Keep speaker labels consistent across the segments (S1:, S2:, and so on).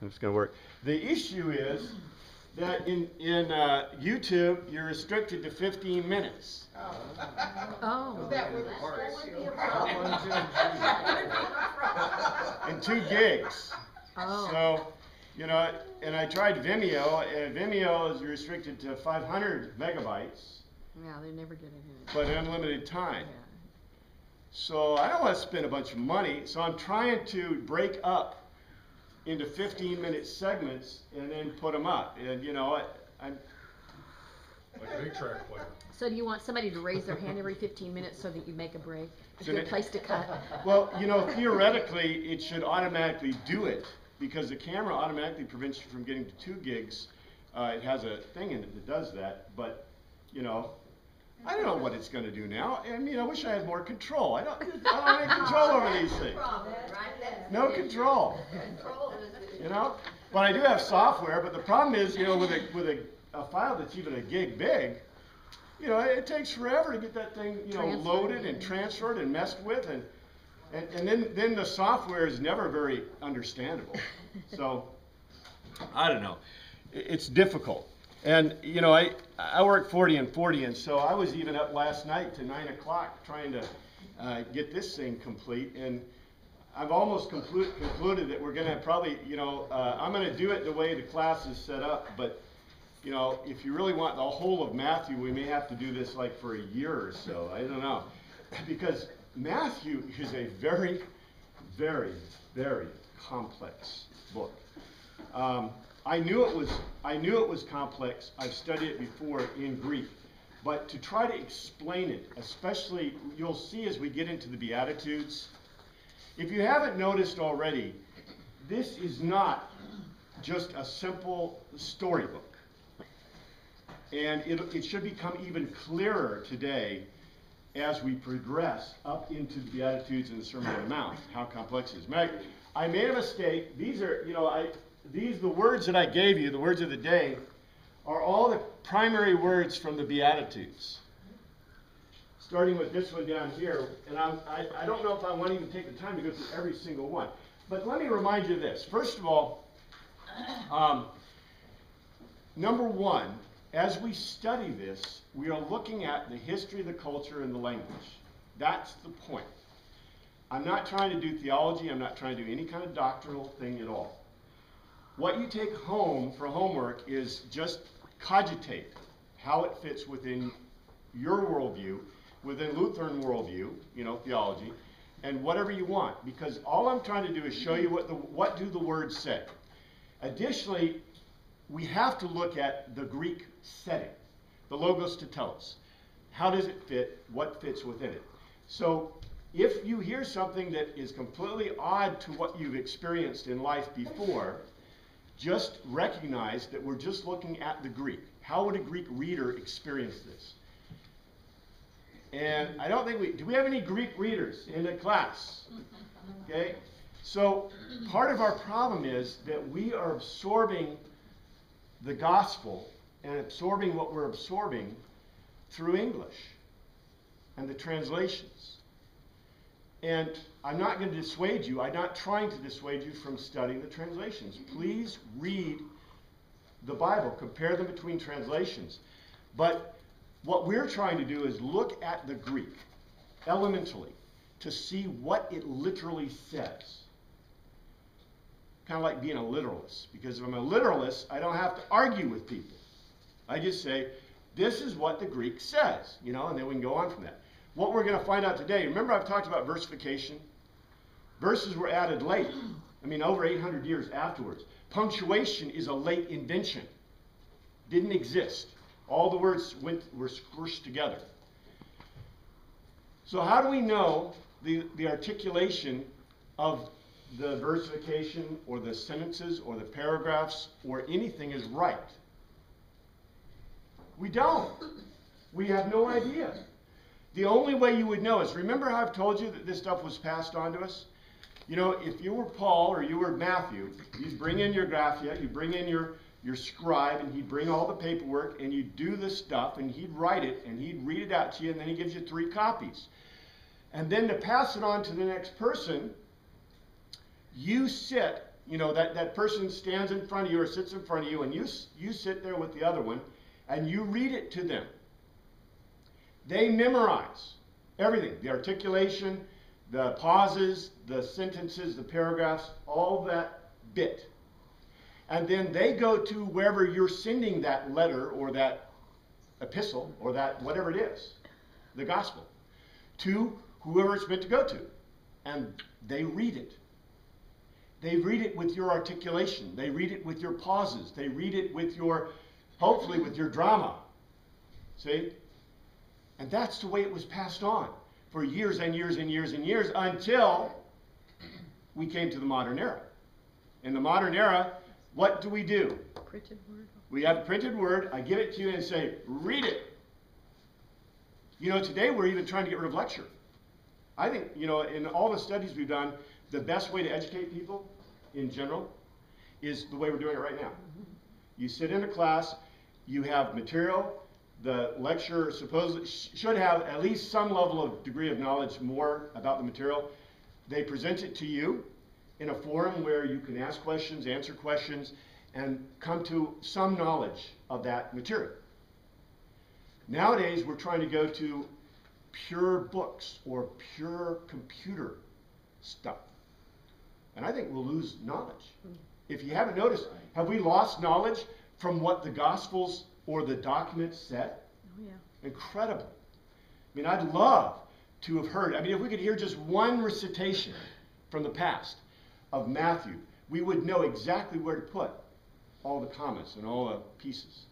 S1: it's going to work. The issue is that in YouTube, you're restricted to 15 minutes.
S2: Oh.
S3: That would be a problem.
S1: And 2 gigs.
S2: Oh.
S1: So, you know, and I tried Vimeo, and Vimeo is restricted to 500 megabytes,
S2: Yeah, they never get it in.
S1: but unlimited time.
S2: Yeah.
S1: So I don't want to spend a bunch of money, so I'm trying to break up into 15-minute segments and then put them up. And, you know, I'm
S4: Like an 8-track player.
S2: So do you want somebody to raise their hand every 15 minutes so that you make a break? A
S1: So
S2: good
S1: that-
S2: place to cut?
S1: well, you know, theoretically, it should automatically do it because the camera automatically prevents you from getting to 2 gigs. It has a thing in it that does that, but, you know, I don't know what it's going to do now. I mean, I wish I had more control. I don't have any control over these things. No control. You know? But I do have software, but the problem is, you know, with a file that's even a gig big, you know, it takes forever to get that thing, you know,
S2: Transferred.
S1: loaded and transferred and messed with, and then the software is never very understandable. So, I don't know. It's difficult. And, you know, I work 40 and 40, and so I was even up last night to 9 o'clock trying to get this thing complete. And I've almost concluded that we're going to probably, you know, I'm going to do it the way the class is set up. But, you know, if you really want the whole of Matthew, we may have to do this like for a year or so. I don't know. Because Matthew is a very, very, very complex book. I knew it was complex. I've studied it before in Greek. But to try to explain it, especially you'll see as we get into the Beatitudes, if you haven't noticed already, this is not just a simple storybook. And it should become even clearer today as we progress up into the Beatitudes and the Sermon on the Mount, how complex it is. I made a mistake. These are, you know, the words that I gave you, the words of the day, are all the primary words from the Beatitudes. Starting with this one down here, and I don't know if I want to even take the time to go through every single one. But let me remind you of this. First of all, number one, as we study this, we are looking at the history, the culture, and the language. That's the point. I'm not trying to do theology. I'm not trying to do any kind of doctrinal thing at all. What you take home for homework is just cogitate how it fits within your worldview, within Lutheran worldview, you know, theology, and whatever you want. Because all I'm trying to do is show you what do the words say. Additionally, we have to look at the Greek setting, the logos tetelos. How does it fit? What fits within it? So if you hear something that is completely odd to what you've experienced in life before, just recognize that we're just looking at the Greek. How would a Greek reader experience this? And I don't think do we have any Greek readers in the class? Okay? So part of our problem is that we are absorbing the gospel and absorbing what we're absorbing through English and the translations. And I'm not going to dissuade you. I'm not trying to dissuade you from studying the translations. Please read the Bible. Compare them between translations. But what we're trying to do is look at the Greek elementally to see what it literally says. Kind of like being a literalist. Because if I'm a literalist, I don't have to argue with people. I just say, this is what the Greek says, you know, and then we can go on from that. What we're going to find out today, remember I've talked about versification? Verses were added late. I mean, over 800 years afterwards. Punctuation is a late invention. Didn't exist. All the words were squished together. So how do we know the articulation of the versification or the sentences or the paragraphs or anything is right? We don't. We have no idea. The only way you would know is, remember how I've told you that this stuff was passed on to us? You know, if you were Paul or you were Matthew, you'd bring in your graphia, you bring in your scribe, and he'd bring all the paperwork, and you'd do this stuff, and he'd write it, and he'd read it out to you, and then he gives you 3 copies. And then to pass it on to the next person, you sit you know, that person stands in front of you or sits in front of you, and you sit there with the other one, and you read it to them. They memorize everything, the articulation, the pauses, the sentences, the paragraphs, all that bit. And then they go to wherever you're sending that letter or that epistle or that whatever it is, the gospel, to whoever it's meant to go to. And they read it. They read it with your articulation. They read it with your pauses. They read it with your, hopefully with your drama. See? And that's the way it was passed on for years and years and years and years until we came to the modern era. In the modern era, what do?
S2: Printed word.
S1: We have printed word. I give it to you and say, read it. You know, today we're even trying to get rid of lecture. I think, you know, in all the studies we've done, the best way to educate people in general is the way we're doing it right now. You sit in a class, you have material, the lecturer supposedly should have at least some level of degree of knowledge more about the material. They present it to you in a forum where you can ask questions, answer questions, and come to some knowledge of that material. Nowadays, we're trying to go to pure books or pure computer stuff. And I think we'll lose knowledge. If you haven't noticed, have we lost knowledge from what the Gospels or the documents said?
S2: Oh, yeah.
S1: Incredible. I mean, I'd love to have heard, I mean, if we could hear just one recitation from the past of Matthew, we would know exactly where to put all the commas and all the pieces.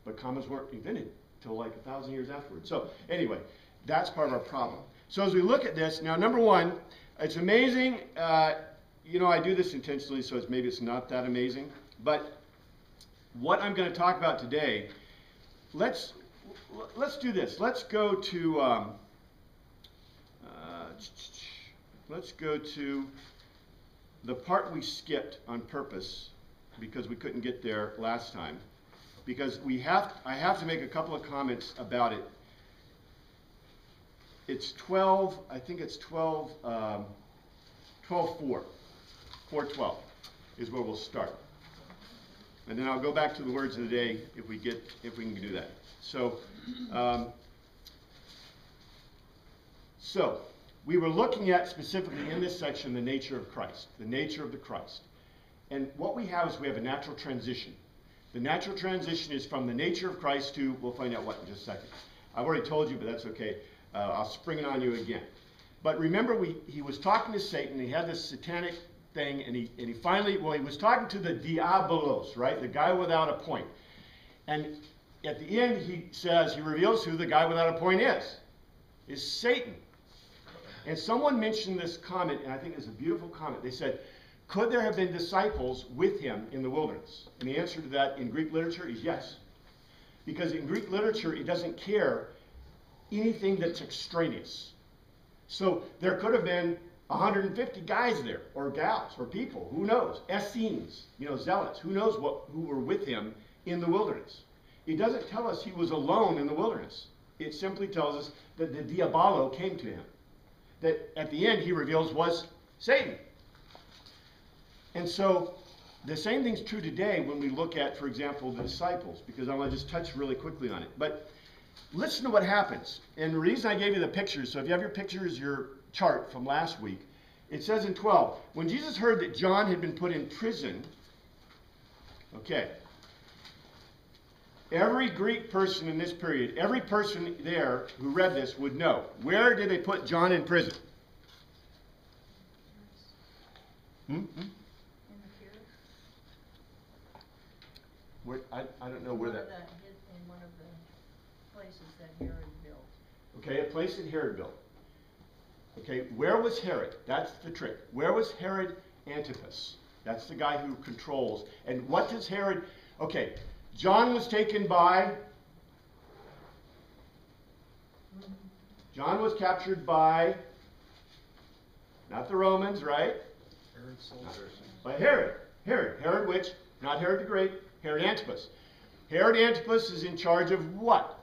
S1: But commas weren't invented until like 1,000 years afterwards. So anyway, that's part of our problem. So as we look at this, now number one, it's amazing. You know, I do this intentionally, so maybe it's not that amazing. But what I'm going to talk about today, let's do this. Let's go to the part we skipped on purpose because we couldn't get there last time. Because I have to make a couple of comments about it. It's 12, I think it's 12:4. 4:12 is where we'll start. And then I'll go back to the words of the day if we can do that. So, we were looking at specifically in this section the nature of Christ, the nature of the Christ. And what we have is we have a natural transition. The natural transition is from the nature of Christ to, we'll find out what in just a second. I've already told you, but that's okay. I'll spring it on you again. But remember, he was talking to Satan. He had this satanic thing, and he finally, he was talking to the diabolos, right? The guy without a point. And at the end, he reveals who the guy without a point is Satan. And someone mentioned this comment, and I think it's a beautiful comment. They said, could there have been disciples with him in the wilderness? And the answer to that in Greek literature is yes. Because in Greek literature, it doesn't care anything that's extraneous. So there could have been 150 guys there, or gals, or people, who knows? Essenes, zealots, who knows who were with him in the wilderness. It doesn't tell us he was alone in the wilderness. It simply tells us that the diabolo came to him. That at the end he reveals was Satan. And so the same thing's true today when we look at, for example, the disciples, because I want to just touch really quickly on it. But listen to what happens. And the reason I gave you the pictures, so if you have your pictures, your chart from last week, it says in 12, when Jesus heard that John had been put in prison, okay, every Greek person in this period, every person there who read this would know, where did they put John in prison? Where, I don't know where that...
S3: In one of the places that Herod built.
S1: Okay, a place that Herod built. Okay, where was Herod? That's the trick. Where was Herod Antipas? That's the guy who controls. And what does Herod... Okay, John was taken by... John was captured by... Not the Romans, right?
S4: Herod's soldiers.
S1: By Herod. Herod which? Not Herod the Great. Herod Antipas. Herod Antipas is in charge of what?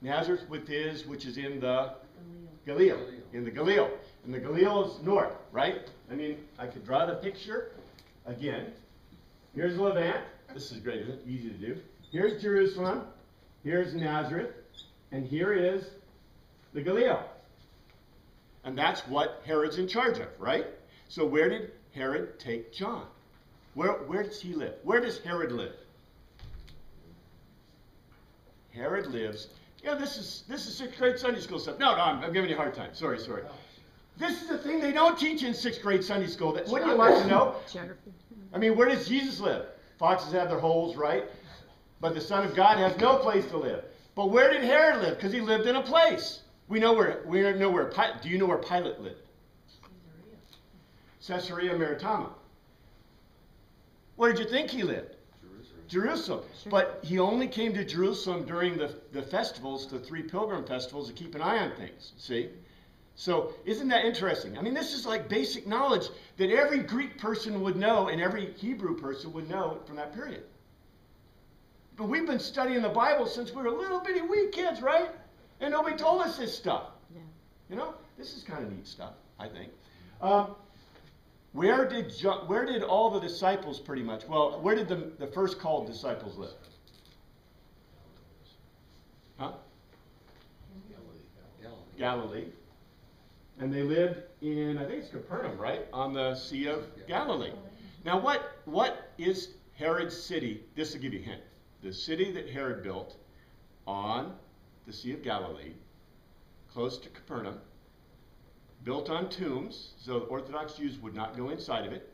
S1: Nazareth which is in the Galilee. In the Galilee. And the Galilee's north, right? I mean, I could draw the picture again. Here's Levant. This is great, isn't it? Easy to do. Here's Jerusalem. Here's Nazareth. And here is the Galilee. And that's what Herod's in charge of, right? So where did Herod take John? Where does he live? Where does Herod live? Herod lives. Yeah, this is sixth grade Sunday school stuff. No, I'm giving you a hard time. Sorry. This is the thing they don't teach in sixth grade Sunday school. Wouldn't you like to know?
S2: Geography.
S1: I mean, where does Jesus live? Foxes have their holes, right? But the Son of God has no place to live. But where did Herod live? Because he lived in a place. We know where. Do you know where Pilate lived? Caesarea Maritima. Where did you think he lived? Jerusalem.
S2: Sure.
S1: But he only came to Jerusalem during the festivals, the 3 pilgrim festivals, to keep an eye on things. See? So isn't that interesting? I mean, this is like basic knowledge that every Greek person would know and every Hebrew person would know from that period. But we've been studying the Bible since we were little bitty wee kids, right? And nobody told us this stuff.
S2: Yeah.
S1: You know, this is kind of neat stuff, I think. Where did all the disciples pretty much, well, where did the first called disciples live? Huh? Galilee. And they lived in, I think it's Capernaum, right? On the Sea of Galilee. Now what is Herod's city? This will give you a hint. The city that Herod built on the Sea of Galilee, close to Capernaum, built on tombs, so the Orthodox Jews would not go inside of it.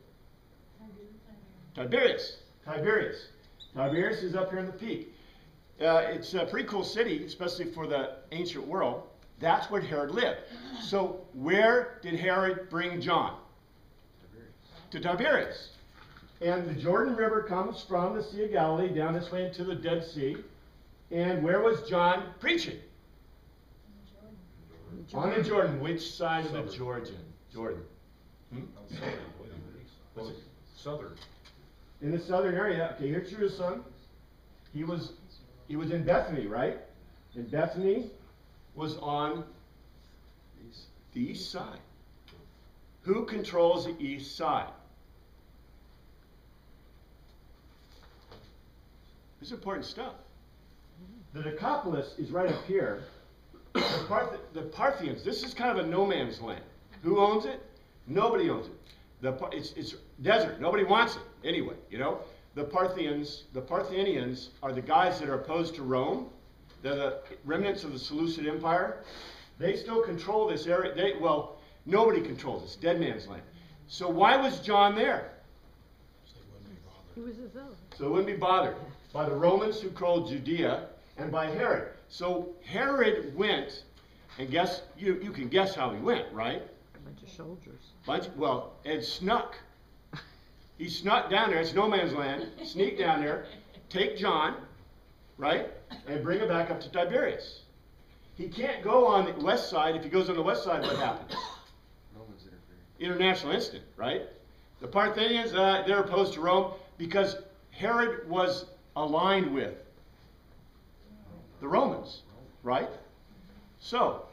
S1: Tiberias. Tiberias is up here in the peak. It's a pretty cool city, especially for the ancient world. That's where Herod lived. So where did Herod bring John? To Tiberias. And the Jordan River comes from the Sea of Galilee down this way into the Dead Sea. And where was John preaching? On the Jordan. Which side of the Jordan?
S4: Southern.
S1: In the southern area. Okay, here's Jerusalem. He was in Bethany, right? And Bethany was on the east side. Who controls the east side? This is important stuff. The Decapolis is right up here. The Parthians, this is kind of a no man's land. Who owns it? Nobody owns it. It's desert. Nobody wants it anyway, you know. The Parthians are the guys that are opposed to Rome. They're the remnants of the Seleucid Empire. They still control this area. Nobody controls this. Dead man's land. So why was John there?
S2: He was his own.
S1: So it wouldn't be bothered by the Romans who controlled Judea and by Herod. So Herod went, and guess you can guess how he went, right?
S2: A bunch of soldiers.
S1: And snuck. He snuck down there. It's no man's land. Sneak down there, take John, right, and bring him back up to Tiberias. He can't go on the west side. If he goes on the west side, what happens?
S5: Romans interfering.
S1: International incident, right? The Parthians, they're opposed to Rome because Herod was aligned with the Romans, right? So,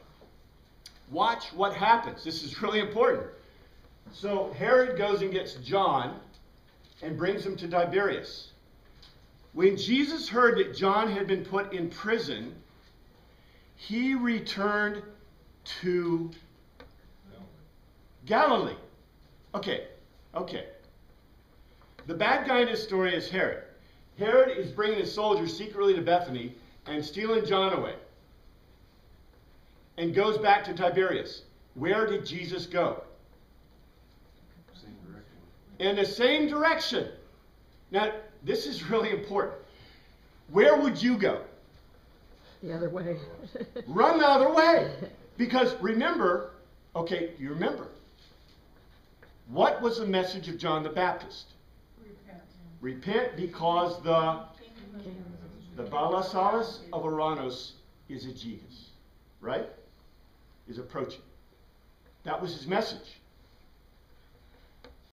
S1: watch what happens. This is really important. So, Herod goes and gets John and brings him to Tiberias. When Jesus heard that John had been put in prison, he returned to Galilee. Okay. The bad guy in this story is Herod. Herod is bringing his soldiers secretly to Bethany and stealing John away. And goes back to Tiberias. Where did Jesus go?
S5: Same direction.
S1: In the same direction. Now, this is really important. Where would you go?
S2: The other way.
S1: Run the other way. Because remember, you remember. What was the message of John the Baptist? Repent because the Balasalis of Oranos is a Jesus, right? Is approaching. That was his message.